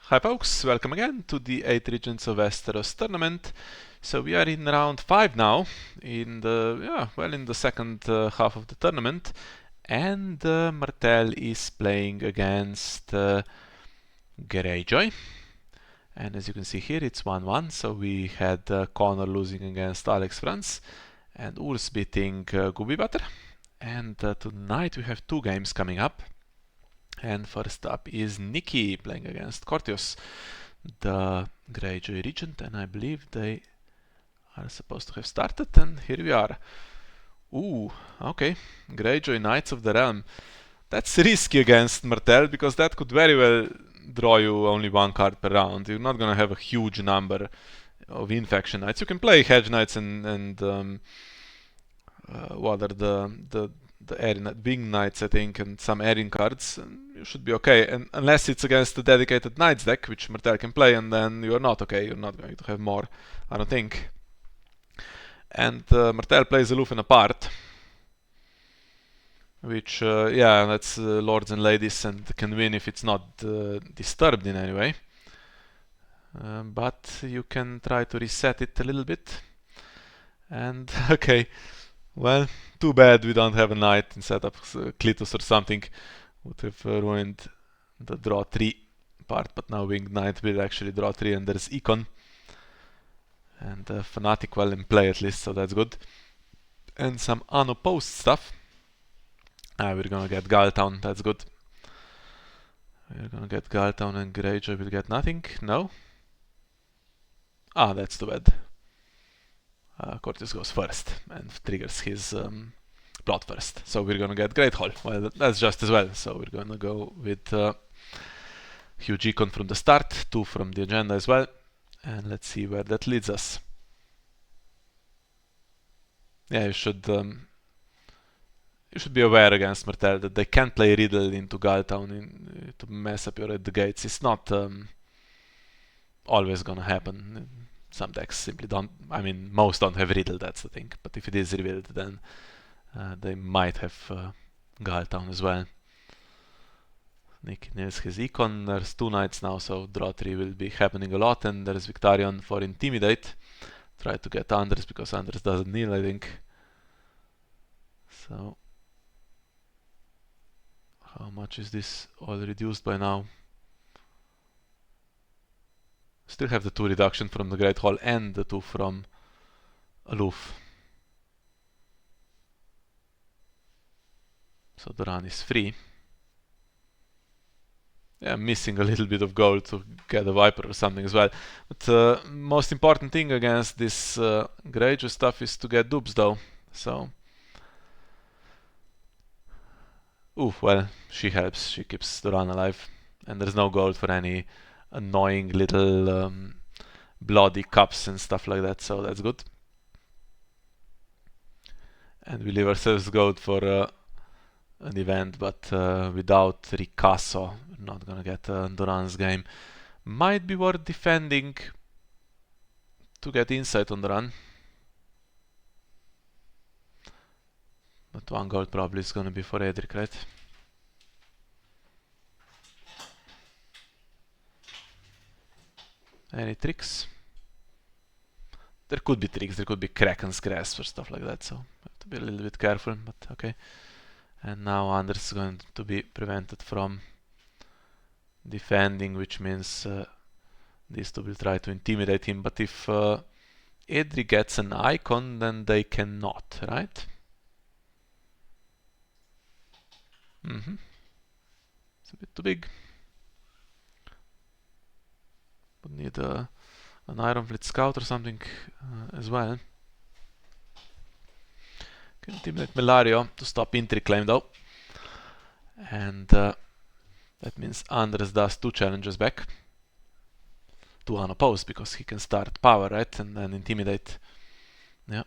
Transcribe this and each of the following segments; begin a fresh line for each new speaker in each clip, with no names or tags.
Hi folks, welcome again to the 8 Regents of Westeros tournament. So we are in round 5 now, in the second half of the tournament, and Martell is playing against Greyjoy. And as you can see here, it's 1-1, so we had Connor losing against Alex France, and Urs beating Gubi Butter. And tonight we have 2 games coming up. And first up is Nikki playing against Courteous, the Greyjoy Regent, and I believe they are supposed to have started, and here we are. Ooh, okay, Greyjoy Knights of the Realm. That's risky against Martell, because that could very well draw you only 1 card per round. You're not gonna have a huge number of Infection Knights. You can play Hedge Knights and what are the Wing Knights, I think, and some Erin cards, and you should be okay. And unless it's against the dedicated Knights deck, which Martell can play, and then you're not okay. You're not going to have more, I don't think. And Martell plays Aloof and Apart, which, yeah, that's Lords and Ladies, and can win if it's not disturbed in any way. But you can try to reset it a little bit. And okay, well, too bad we don't have a knight instead of Clitus or something. Would have ruined the draw 3 part, but now Winged Knight will actually draw 3, and there's Econ. And Fanatic well in play at least, so that's good. And some unopposed stuff. We're gonna get Galtown, that's good. We're gonna get Galtown, and Greyjoy will get nothing. No? That's too bad. Courteous goes first and triggers his plot first. So we're gonna get Great Hall. Well, that's just as well. So we're gonna go with huge econ from the start, 2 from the agenda as well. And let's see where that leads us. Yeah, you should be aware against Martell that they can't play Riddle into Galtown to mess up your at the gates. It's not always gonna happen. Some decks simply don't, I mean, most don't have Riddle, that's the thing. But if it is revealed, then they might have Galtown as well. Nick nails his econ. There's 2 knights now, so draw 3 will be happening a lot. And there's Victarion for Intimidate. Try to get Anders, because Anders doesn't kneel, I think. So, how much is this all reduced by now? Still have the 2 reduction from the Great Hall and the 2 from Aloof. So the run is free. Yeah, I'm missing a little bit of gold to get a Viper or something as well. But most important thing against this Greyjoy stuff is to get dupes though. So, well, she helps. She keeps the run alive. And there's no gold for any annoying little bloody cups and stuff like that, so that's good. And we leave ourselves gold for an event, but without Ricasso, we're not gonna get Duran's game. Might be worth defending to get insight on the run. But 1 gold probably is gonna be for Edric, right? Any tricks? There could be tricks, there could be Kraken's Grasp or stuff like that, so have to be a little bit careful, but okay. And now Anders is going to be prevented from defending, which means these 2 will try to intimidate him, but if Edric gets an icon, then they cannot, right? It's a bit too big. Would need an Ironfleet Scout or something as well. Can intimidate Melario to stop Intri claim though. And that means Anders does 2 challenges back. 2 unopposed, because he can start power, right? And then intimidate. Yeah.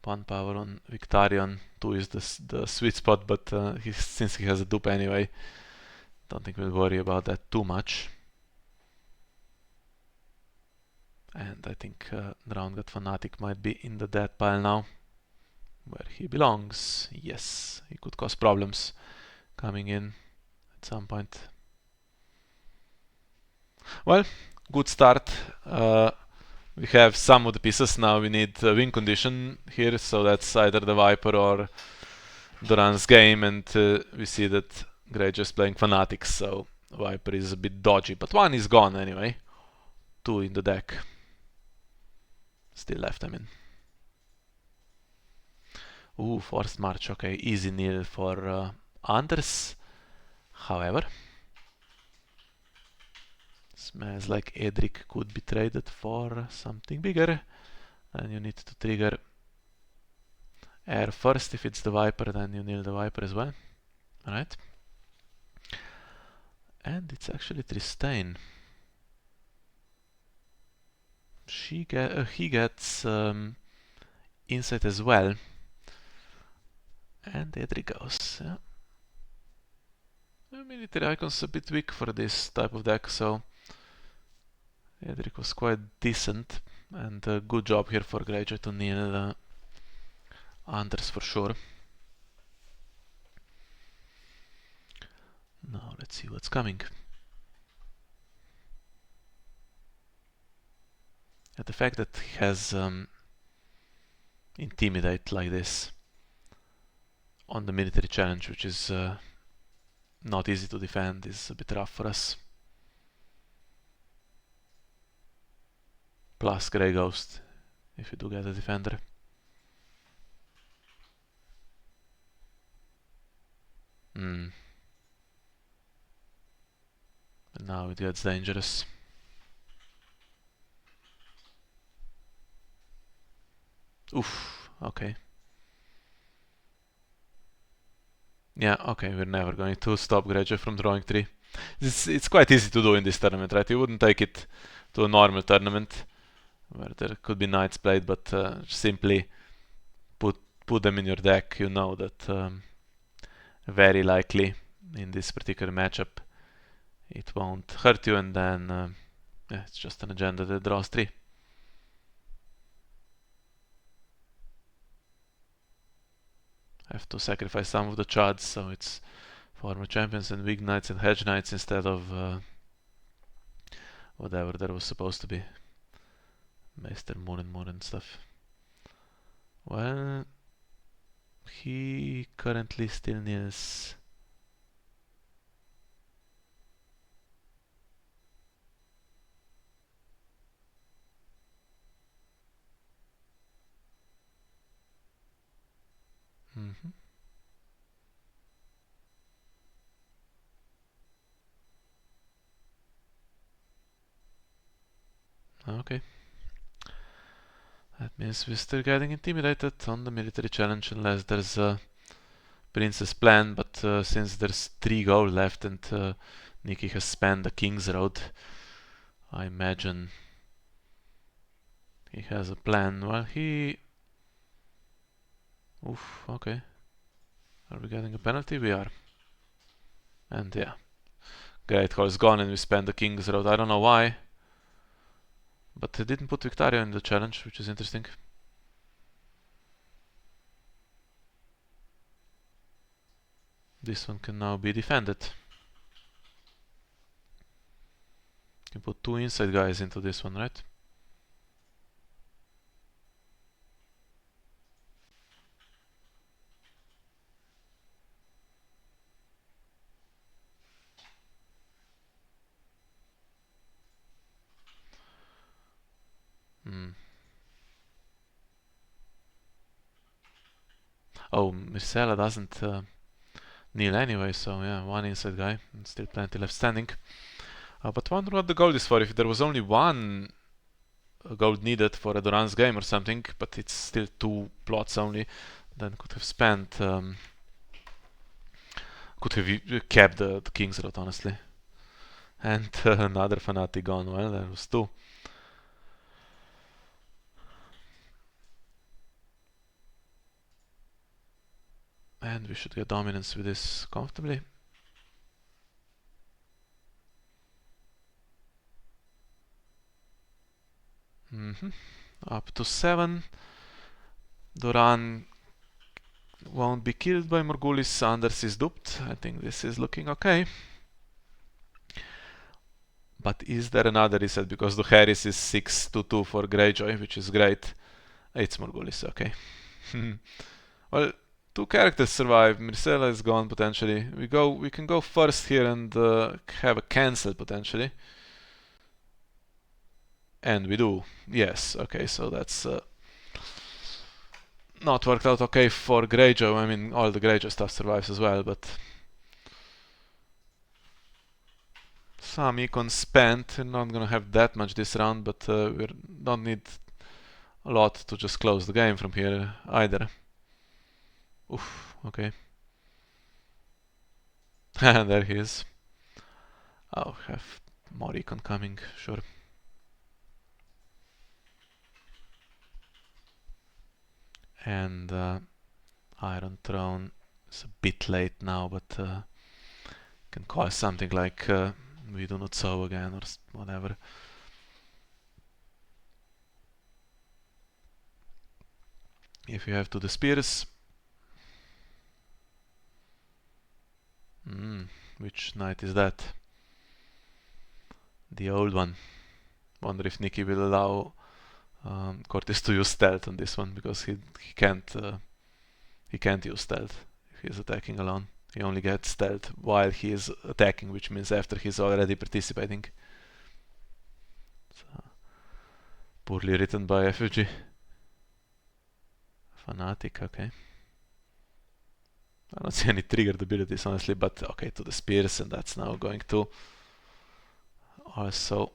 1 power on Victarion, 2 is the sweet spot, but since he has a dupe anyway, don't think we'll worry about that too much. And I think Drowned God Fanatic might be in the dead pile now, where he belongs. Yes, he could cause problems coming in at some point. Well, good start. We have some of the pieces. Now we need a win condition here, so that's either the Viper or Duran's game, and we see that Greyjoy is playing Fanatics, so Viper is a bit dodgy, but one is gone anyway. Two in the deck. Still left, I mean. Ooh, forced march, okay, easy nil for Anders. However, smells like Edric could be traded for something bigger. And you need to trigger air first. If it's the Viper, then you nil the Viper as well. Alright. And it's actually Tristane. He gets insight as well. And Edric goes. Yeah. Military Icon's a bit weak for this type of deck, so Edric was quite decent. And a good job here for Greyjoy to nil Anders for sure. Now let's see what's coming. The fact that he has Intimidate like this on the military challenge, which is not easy to defend, is a bit rough for us. Plus Grey Ghost, if you do get a defender. And now it gets dangerous. Oof, okay. Yeah, okay, we're never going to stop Greyjoy from drawing 3. It's quite easy to do in this tournament, right? You wouldn't take it to a normal tournament where there could be knights played, but simply put them in your deck. You know that very likely in this particular matchup it won't hurt you, and then yeah, it's just an agenda that draws 3. Have to sacrifice some of the chads, so it's former champions and weak knights and hedge knights instead of whatever there was supposed to be. Meister Moon and stuff. Well, he currently still needs Okay. That means we're still getting intimidated on the military challenge unless there's a princess plan, but since there's 3 gold left and Nikki has spent the King's Road, I imagine he has a plan. Well, Oof, okay. Are we getting a penalty? We are. And yeah. Great Hall is gone and we spend the King's Road. I don't know why. But they didn't put Victoria in the challenge, which is interesting. This one can now be defended. You can put 2 inside guys into this one, right? Oh, Myrcella doesn't kneel anyway, so yeah, 1 inside guy and still plenty left standing. But wonder what the gold is for. If there was only 1 gold needed for a Duran's game or something, but it's still 2 plots only, then could have spent could have kept the King's Road, honestly. And another Fanatic gone. Well, there was 2. And we should get dominance with this comfortably. Up to 7. Duran won't be killed by Morghulis. Anders is duped. I think this is looking okay. But is there another reset? Because the Harris is 6-2 for Greyjoy, which is great. It's Morgulis, okay. Well, two characters survive. Myrcella is gone potentially. We can go first here and have a cancel potentially. And we do. Yes, okay, so that's not worked out okay for Greyjoy. I mean, all the Greyjoy stuff survives as well, but some econ spent. We're not gonna have that much this round, but we don't need a lot to just close the game from here either. Oof, okay. There he is. I'll have more econ coming, sure. And Iron Throne is a bit late now, but can call something like we do not sow again or whatever. If you have to the spears. Which knight is that? The old one. Wonder if Nikki will allow Courteous to use stealth on this one, because he can't use stealth if he's attacking alone. He only gets stealth while he is attacking, which means after he's already participating. So, poorly written by FFG. Fanatic, okay. I don't see any triggered abilities honestly, but okay, to the spears, and that's now going to also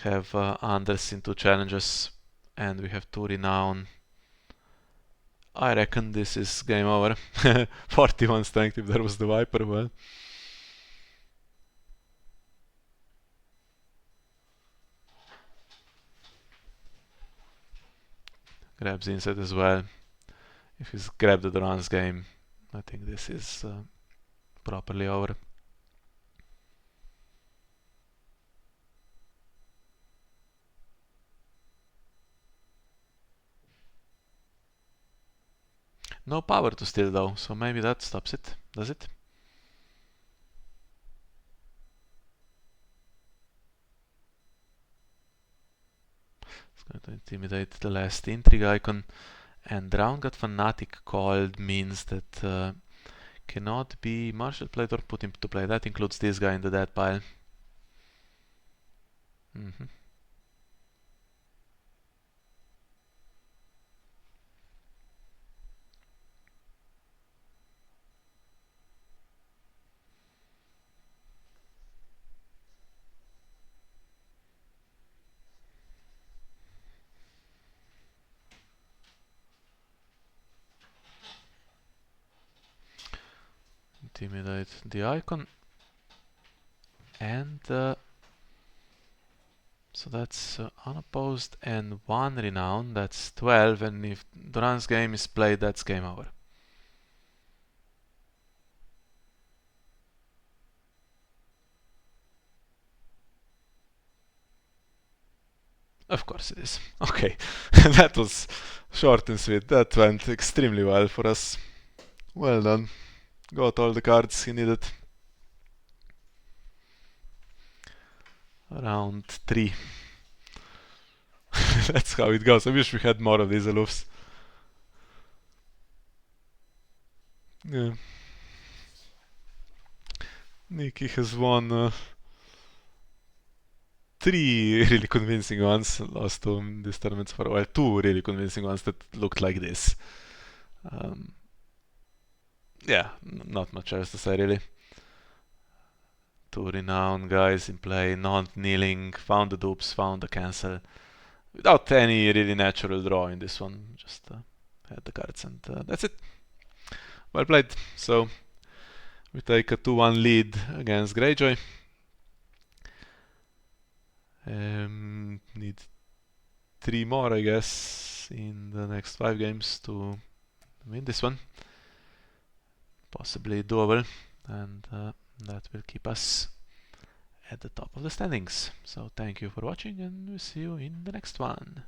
have Anders in 2 challenges, and we have 2 renown. I reckon this is game over. 41 strength if there was the Viper, well. Grabs inside as well. If he's grabbed the runs game, I think this is properly over. No power to steal though, so maybe that stops it, does it? It's going to intimidate the last intrigue icon. And round got Fanatic called means that cannot be martial played or put into play. That includes this guy in the dead pile. Intimidate the icon. And so that's unopposed and 1 renown, that's 12, and if Duran's game is played, that's game over. Of course it is. Okay, that was short and sweet. That went extremely well for us. Well done. Got all the cards he needed. Round 3. That's how it goes. I wish we had more of these Aloofs. Yeah. Nikki has won 3 really convincing ones, lost to these tournaments for a while. 2 really convincing ones that looked like this. Yeah, not much else to say really. 2 renown guys in play, not kneeling, found the dupes, found the cancel. Without any really natural draw in this one, just had the cards, and that's it. Well played. So we take a 2-1 lead against Greyjoy. Need 3 more, I guess, in the next 5 games to win this one. Possibly doable, and that will keep us at the top of the standings. So thank you for watching, and we'll see you in the next one.